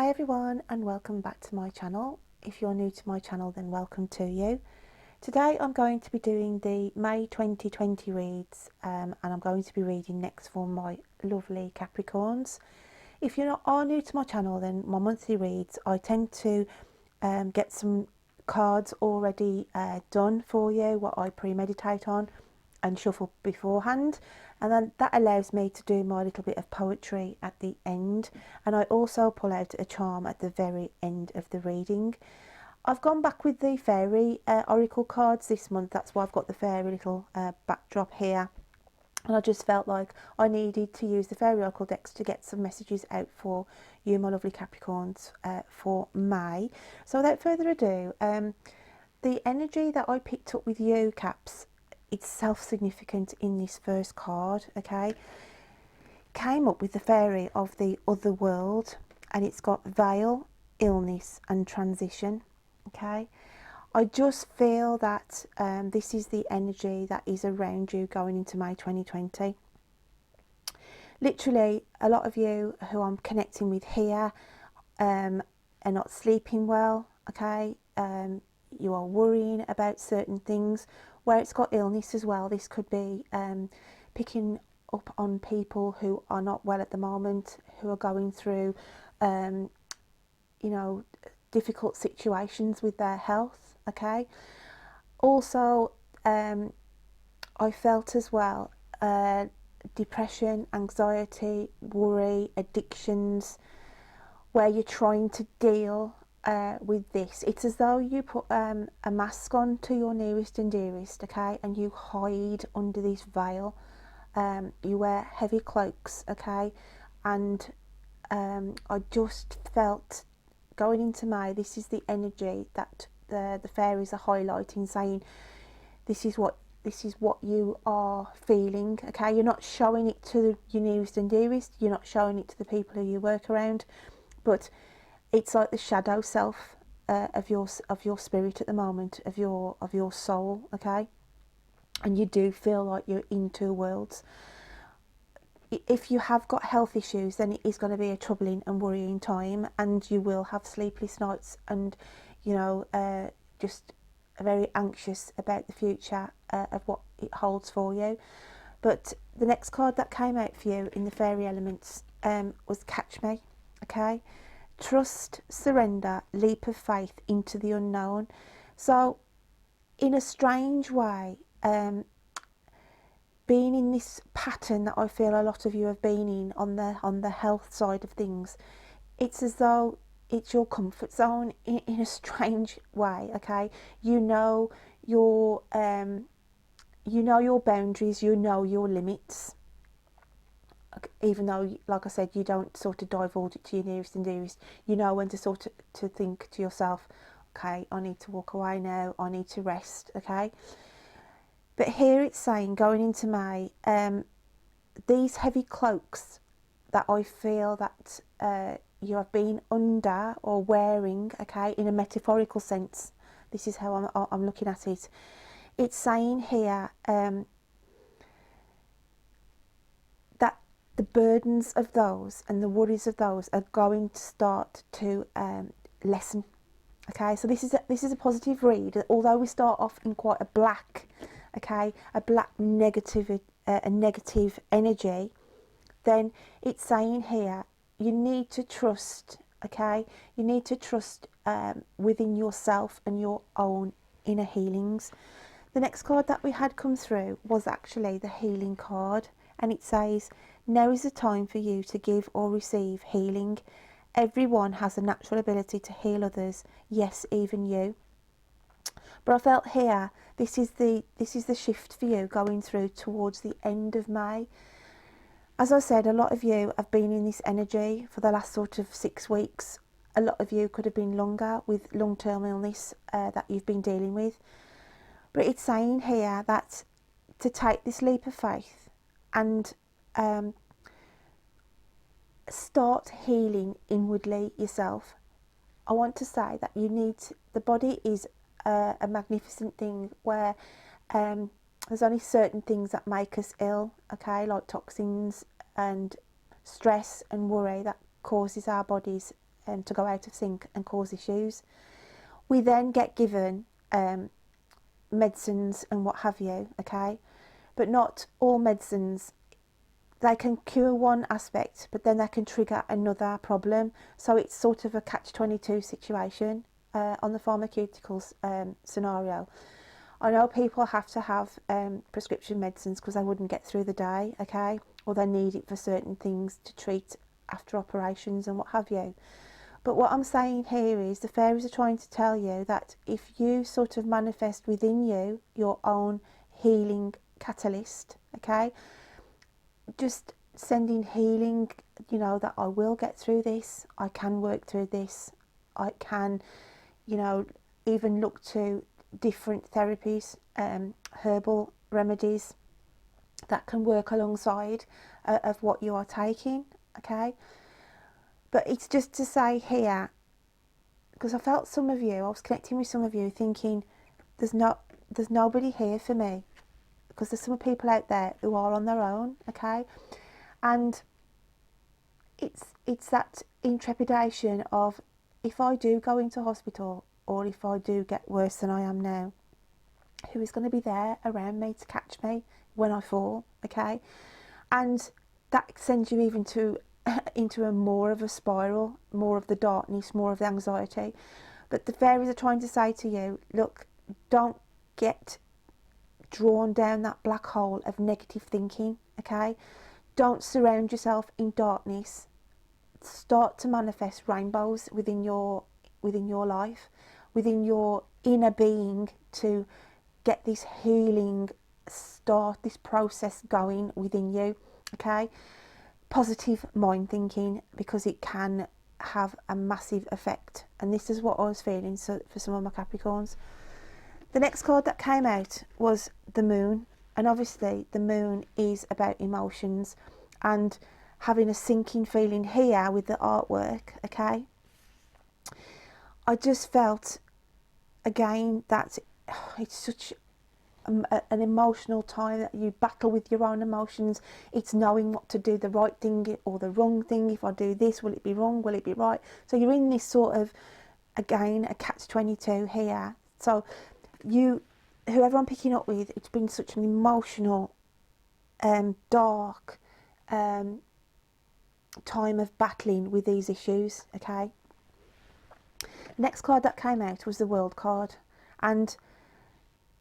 Hi everyone, and welcome back to my channel. If you're new to my channel, then welcome to you. Today I'm going to be doing the May 2020 reads, and I'm going to be reading next for my lovely Capricorns. If are new to my channel, then my monthly reads, I tend to get some cards already done for you, what I premeditate on and shuffle beforehand, and then that allows me to do my little bit of poetry at the end, and I also pull out a charm at the very end of the reading. I've gone back with the fairy oracle cards this month. That's why I've got the fairy little backdrop here, and I just felt like I needed to use the fairy oracle decks to get some messages out for you, my lovely Capricorns, for May. So without further ado, the energy that I picked up with you, Caps, it's self-significant in this first card, okay? Came up with the fairy of the other world, and it's got veil, illness and transition, okay? I just feel that this is the energy that is around you going into May 2020. Literally, a lot of you who I'm connecting with here are not sleeping well, okay? You are worrying about certain things. Where it's got illness as well, this could be picking up on people who are not well at the moment, who are going through you know, difficult situations with their health, okay? Also, I felt as well depression, anxiety, worry, addictions, where you're trying to deal with this. It's as though you put a mask on to your nearest and dearest, okay, and you hide under this veil. You wear heavy cloaks, okay, and I just felt going into May, this is the energy that the fairies are highlighting, saying this is what you are feeling, okay? You're not showing it to your nearest and dearest, you're not showing it to the people who you work around, but it's like the shadow self of your spirit at the moment, of your soul, okay? And you do feel like you're in two worlds. If you have got health issues, then it is going to be a troubling and worrying time, and you will have sleepless nights, and you know, just very anxious about the future of what it holds for you. But the next card that came out for you in the fairy elements was Catch Me, okay? Trust, surrender, leap of faith into the unknown. So in a strange way, being in this pattern that I feel a lot of you have been in on the health side of things, it's as though it's your comfort zone in a strange way, okay? You know your boundaries, you know your limits, even though, like I said, you don't sort of divulge it to your nearest and dearest. You know when to sort of to think to yourself, okay, I need to walk away now, I need to rest, okay? But here it's saying, going into May, these heavy cloaks that I feel that you have been under or wearing, okay, in a metaphorical sense, this is how I'm looking at it. It's saying here that the burdens of those and the worries of those are going to start to lessen. Okay, so this is a positive read. Although we start off in quite a black, okay, a black negative energy, then it's saying here you need to trust. Okay, you need to trust within yourself and your own inner healings. The next card that we had come through was actually the healing card, and it says, now is the time for you to give or receive healing. Everyone has a natural ability to heal others, yes, even you. But I felt here, this is the shift for you going through towards the end of May. As I said, a lot of you have been in this energy for the last sort of 6 weeks. A lot of you could have been longer with long-term illness that you've been dealing with. But it's saying here that to take this leap of faith and start healing inwardly yourself. I want to say that the body is a magnificent thing where there's only certain things that make us ill, okay, like toxins and stress and worry that causes our bodies to go out of sync and cause issues. We then get given medicines and what have you, okay? But not all medicines. They can cure one aspect, but then they can trigger another problem. So it's sort of a catch-22 situation on the pharmaceuticals scenario. I know people have to have prescription medicines because they wouldn't get through the day, okay? Or they need it for certain things to treat after operations and what have you. But what I'm saying here is the fairies are trying to tell you that if you sort of manifest within you your own healing catalyst, okay? Just sending healing, you know, that I will get through this, I can work through this, I can, you know, even look to different therapies, herbal remedies that can work alongside of what you are taking, okay? But it's just to say here, because I felt some of you, I was connecting with some of you thinking there's nobody here for me, because there's some people out there who are on their own, okay? And it's that intrepidation of, if I do go into hospital or if I do get worse than I am now, who is going to be there around me to catch me when I fall, okay? And that sends you even into a more of a spiral, more of the darkness, more of the anxiety. But the fairies are trying to say to you, look, don't get drawn down that black hole of negative thinking, okay? Don't surround yourself in darkness. Start to manifest rainbows within your life, within your inner being, to get this healing, start this process going within you, okay? Positive mind thinking, because it can have a massive effect, and this is what I was feeling for some of my Capricorns. The next card that came out was the moon, and obviously the moon is about emotions and having a sinking feeling here with the artwork, okay? I just felt again that it's such an emotional time that you battle with your own emotions. It's knowing what to do, the right thing or the wrong thing. If I do this, will it be wrong, will it be right? So you're in this sort of, again, a catch-22 here. So whoever I'm picking up with, it's been such an emotional, dark time of battling with these issues, okay? Next card that came out was the World card, and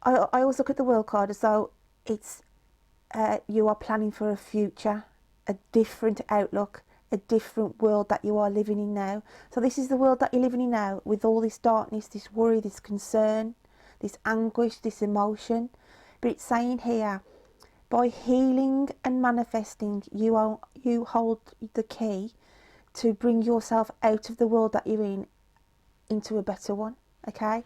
I always look at the World card as though it's you are planning for a future, a different outlook, a different world that you are living in now. So this is the world that you're living in now, with all this darkness, this worry, this concern, this anguish, this emotion. But it's saying here, by healing and manifesting, you hold the key to bring yourself out of the world that you're in into a better one, okay?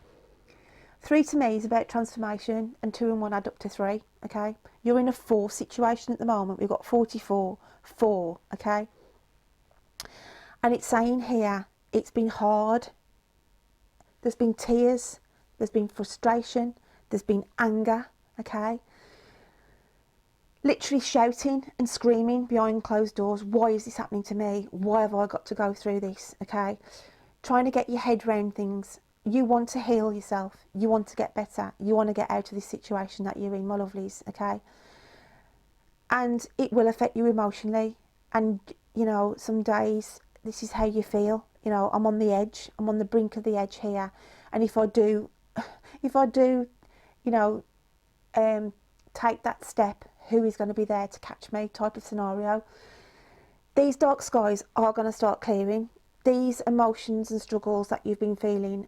3 to me is about transformation, and 2 and 1 add up to 3, okay? You're in a 4 situation at the moment. We've got 44, 4, okay? And it's saying here, it's been hard. There's been tears, there's been frustration, there's been anger, okay? Literally shouting and screaming behind closed doors. Why is this happening to me? Why have I got to go through this, okay? Trying to get your head around things. You want to heal yourself. You want to get better. You want to get out of this situation that you're in, my lovelies, okay? And it will affect you emotionally. And, you know, some days this is how you feel. You know, I'm on the edge. I'm on the brink of the edge here. And if I do, you know, take that step, who is going to be there to catch me type of scenario. These dark skies are going to start clearing. These emotions and struggles that you've been feeling,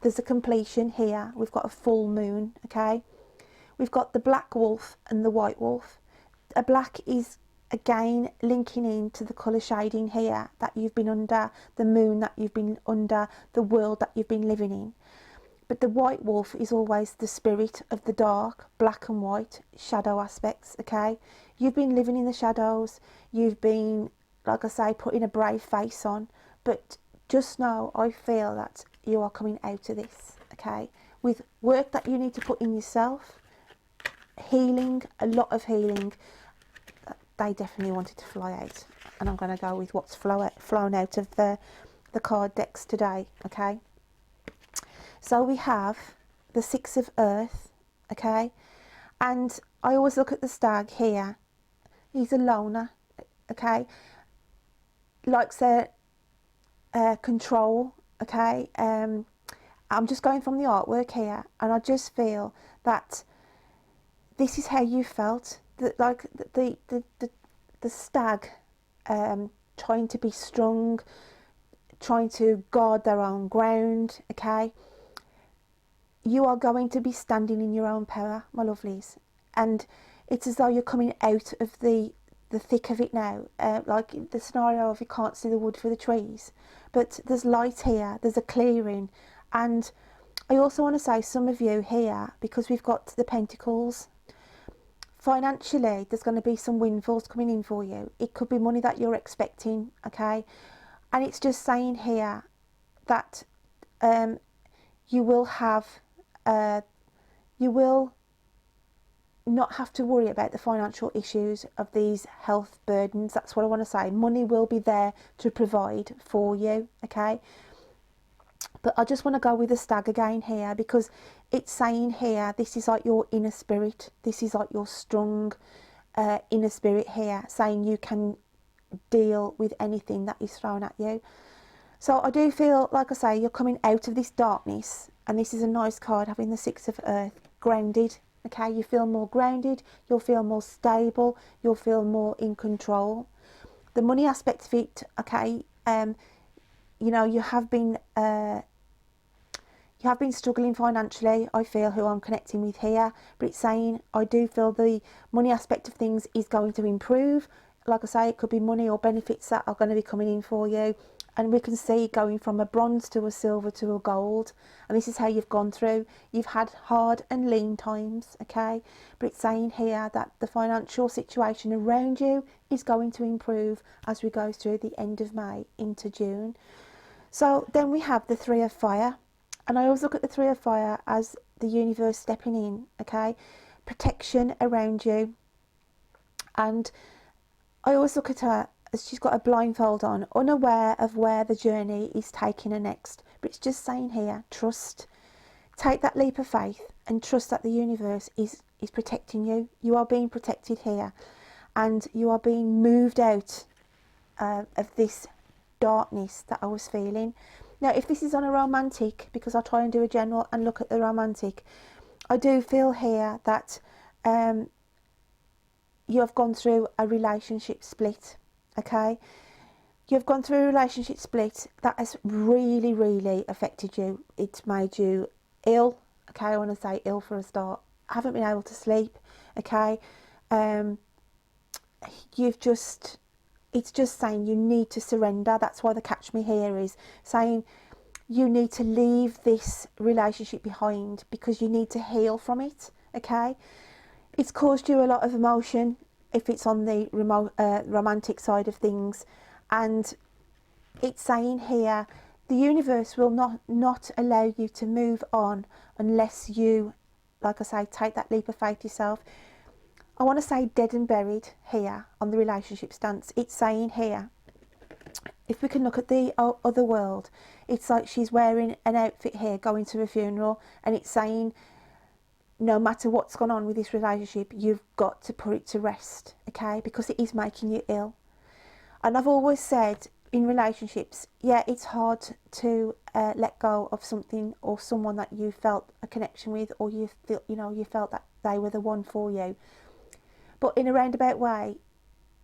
there's a completion here. We've got a full moon, okay? We've got the black wolf and the white wolf. A black is, again, linking in to the colour shading here that you've been under, the moon that you've been under, the world that you've been living in. But the white wolf is always the spirit of the dark, black and white, shadow aspects, okay? You've been living in the shadows. You've been, like I say, putting a brave face on. But just know, I feel that you are coming out of this, okay? With work that you need to put in yourself, healing, a lot of healing. They definitely wanted to fly out. And I'm going to go with what's flown out of the the card decks today, okay? So we have the Six of Earth, okay? And I always look at the stag here. He's a loner, okay? Likes control, okay? I'm just going from the artwork here, and I just feel that this is how you felt, that like the stag trying to be strong, trying to guard their own ground, okay? You are going to be standing in your own power, my lovelies, and it's as though you're coming out of the thick of it now, like the scenario of you can't see the wood for the trees, but there's light here, there's a clearing. And I also want to say, some of you here, because we've got the Pentacles, financially there's going to be some windfalls coming in for you. It could be money that you're expecting, okay? And it's just saying here that you will have you will not have to worry about the financial issues of these health burdens. That's what I want to say. Money will be there to provide for you, okay? But I just want to go with the stag again here, because it's saying here, this is like your inner spirit. This is like your strong inner spirit here, saying you can deal with anything that is thrown at you. So I do feel, like I say, you're coming out of this darkness, and this is a nice card, having the Six of Earth, grounded, okay? You feel more grounded, you'll feel more stable, you'll feel more in control. The money aspect of it, okay, you know, you have been struggling financially, I feel, who I'm connecting with here, but it's saying, I do feel the money aspect of things is going to improve. Like I say, it could be money or benefits that are going to be coming in for you. And we can see going from a bronze to a silver to a gold. And this is how you've gone through. You've had hard and lean times, okay? But it's saying here that the financial situation around you is going to improve as we go through the end of May into June. So then we have the Three of Fire. And I always look at the Three of Fire as the universe stepping in, okay? Protection around you. And I always look at her as she's got a blindfold on, unaware of where the journey is taking her next. But it's just saying here, trust. Take that leap of faith and trust that the universe is protecting you. You are being protected here, and you are being moved out of this darkness that I was feeling. Now, if this is on a romantic, because I try and do a general and look at the romantic, I do feel here that you have gone through a relationship split, okay? You've gone through a relationship split that has really, really affected you. It's made you ill, okay? I want to say ill for a start. I haven't been able to sleep, okay? It's just saying you need to surrender. That's why the catch me here is saying you need to leave this relationship behind, because you need to heal from it, okay? It's caused you a lot of emotion if it's on the romantic side of things, and it's saying here the universe will not allow you to move on unless you, like I say, take that leap of faith yourself. I want to say dead and buried here on the relationship stance. It's saying here, if we can look at the other world, it's like she's wearing an outfit here going to a funeral, and it's saying no matter what's gone on with this relationship, you've got to put it to rest, okay? Because it is making you ill. And I've always said in relationships, yeah, it's hard to let go of something or someone that you felt a connection with, or you felt that they were the one for you. But in a roundabout way,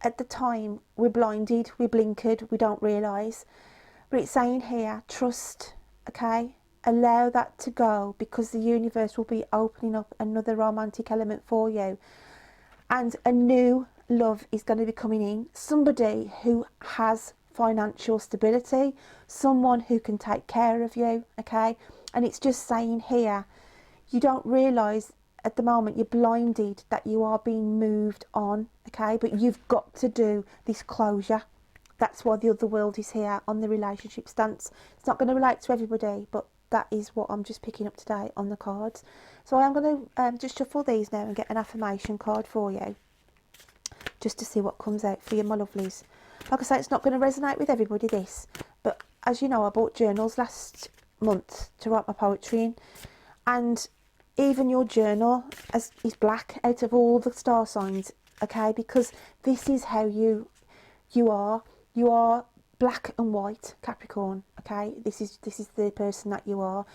at the time, we're blinded, we're blinkered, we don't realise. But it's saying here, trust, okay? Allow that to go, because the universe will be opening up another romantic element for you. And a new love is going to be coming in. Somebody who has financial stability, someone who can take care of you, okay? And it's just saying here, you don't realise at the moment, you're blinded that you are being moved on, okay? But you've got to do this closure. That's why the other world is here on the relationship stance. It's not going to relate to everybody, but that is what I'm just picking up today on the cards. So I'm going to just shuffle these now and get an affirmation card for you, just to see what comes out for you, my lovelies. Like I say, it's not going to resonate with everybody, this, but as you know, I bought journals last month to write my poetry in, and even your journal is black out of all the star signs, okay, because this is how you are. You are black and white, Capricorn, okay. This is the person that you are.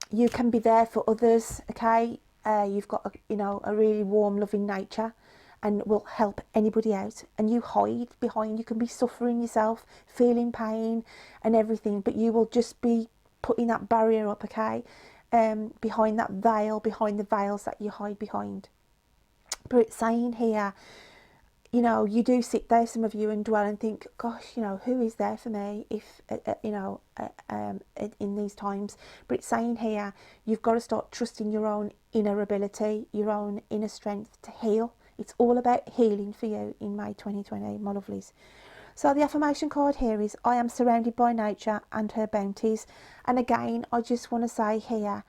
You can be there for others, okay. You've got a really warm, loving nature, and will help anybody out. And you hide behind, you can be suffering yourself, feeling pain and everything, but you will just be putting that barrier up, okay, behind that veil, behind the veils that you hide behind. But it's saying here, you do sit there, some of you, and dwell and think, gosh, who is there for me if, in these times. But it's saying here, you've got to start trusting your own inner ability, your own inner strength to heal. It's all about healing for you in May 2020, my lovelies. So the affirmation card here is, I am surrounded by nature and her bounties. And again, I just want to say here,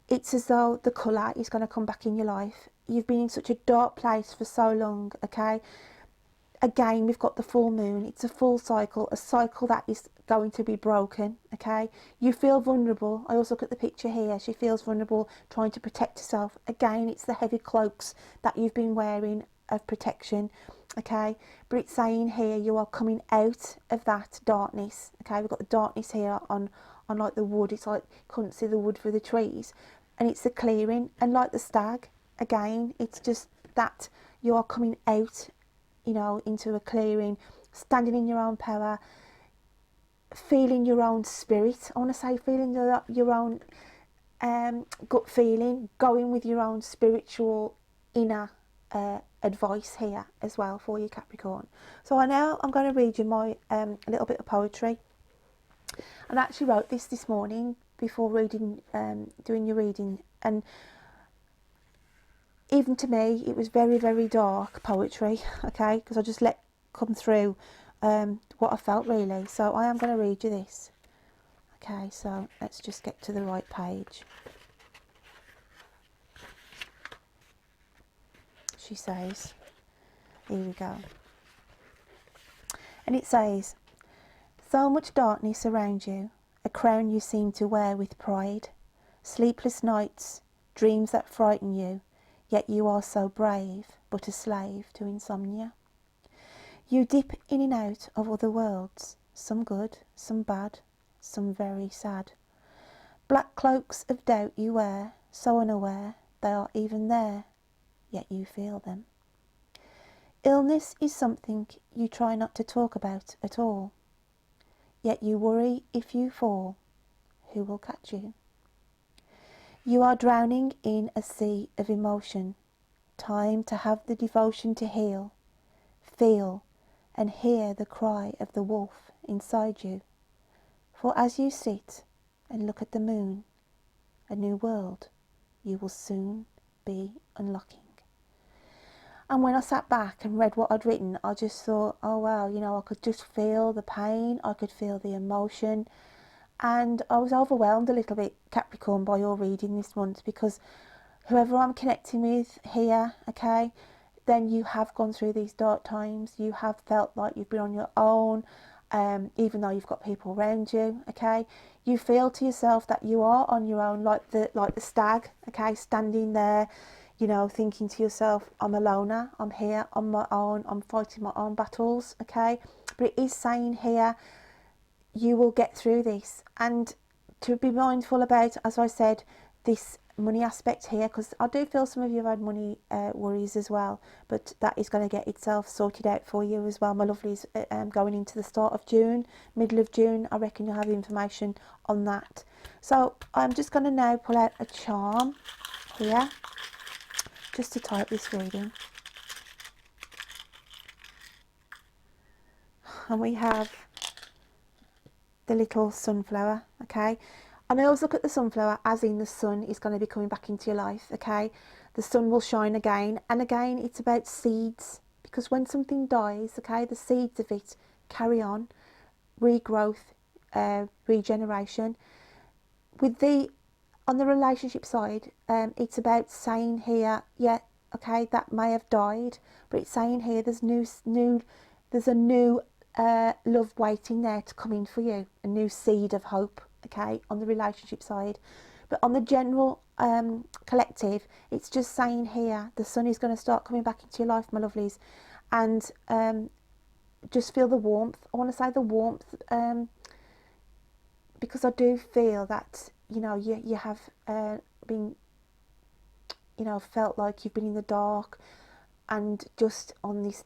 it's as though the colour is going to come back in your life. You've been in such a dark place for so long, okay? Again, we've got the full moon. It's a full cycle, a cycle that is going to be broken, okay? You feel vulnerable. I also look at the picture here. She feels vulnerable, trying to protect herself. Again, it's the heavy cloaks that you've been wearing of protection, okay? But it's saying here, you are coming out of that darkness, okay? We've got the darkness here on like the wood. It's like you couldn't see the wood for the trees. And it's the clearing. And like the stag, again, it's just that you are coming out, into a clearing, standing in your own power, feeling your own spirit. I want to say feeling your own gut feeling, going with your own spiritual inner advice here as well for you, Capricorn. So I'm going to read you my little bit of poetry. And I actually wrote this morning before doing your reading, and even to me, it was very, very dark poetry, okay, because I just let come through what I felt, really. So I am going to read you this. Okay, so let's just get to the right page. She says, here we go. And it says, so much darkness around you, a crown you seem to wear with pride, sleepless nights, dreams that frighten you, yet you are so brave, but a slave to insomnia. You dip in and out of other worlds, some good, some bad, some very sad. Black cloaks of doubt you wear, so unaware they are even there, yet you feel them. Illness is something you try not to talk about at all, yet you worry if you fall, who will catch you? You are drowning in a sea of emotion, time to have the devotion to heal, feel and hear the cry of the wolf inside you. For as you sit and look at the moon, a new world you will soon be unlocking. And when I sat back and read what I'd written, I just thought, oh wow, I could just feel the pain, I could feel the emotion. And I was overwhelmed a little bit, Capricorn, by your reading this month, because whoever I'm connecting with here, okay, then you have gone through these dark times. You have felt like you've been on your own, even though you've got people around you, okay. You feel to yourself that you are on your own, like the stag, okay, standing there, thinking to yourself, I'm a loner, I'm here on my own, I'm fighting my own battles, okay. But it is saying here, you will get through this, and to be mindful about, as I said, this money aspect here, because I do feel some of you have had money worries as well, but that is going to get itself sorted out for you as well, my lovelies. Going into the start of June, middle of June, I reckon you'll have information on that. So I'm just going to now pull out a charm here just to tie up this reading, and we have the little sunflower, okay. And I always look at the sunflower as in the sun is going to be coming back into your life, okay. The sun will shine again, and again it's about seeds, because when something dies, okay, the seeds of it carry on, regrowth, regeneration. On the relationship side, it's about saying here, yeah, okay, that may have died, but it's saying here there's a new love waiting there to come in for you, a new seed of hope, okay, on the relationship side. But on the general collective, it's just saying here the sun is going to start coming back into your life, my lovelies, and just feel the warmth. I want to say the warmth, because I do feel that, you know, you have been, you know, felt like you've been in the dark and just on this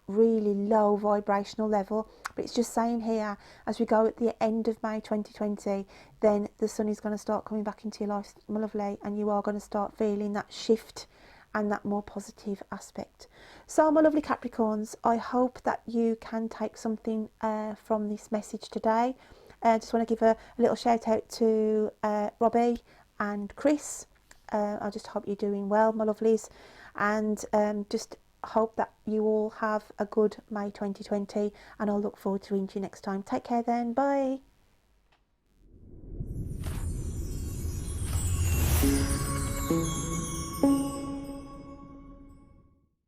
really low vibrational level. But it's just saying here, as we go at the end of May 2020, then the sun is going to start coming back into your life, my lovely, and you are going to start feeling that shift and that more positive aspect. So my lovely Capricorns, I hope that you can take something from this message today. I just want to give a little shout out to Robbie and Chris. I just hope you're doing well, my lovelies, and just hope that you all have a good May 2020, and I'll look forward to reading you next time. Take care then, bye.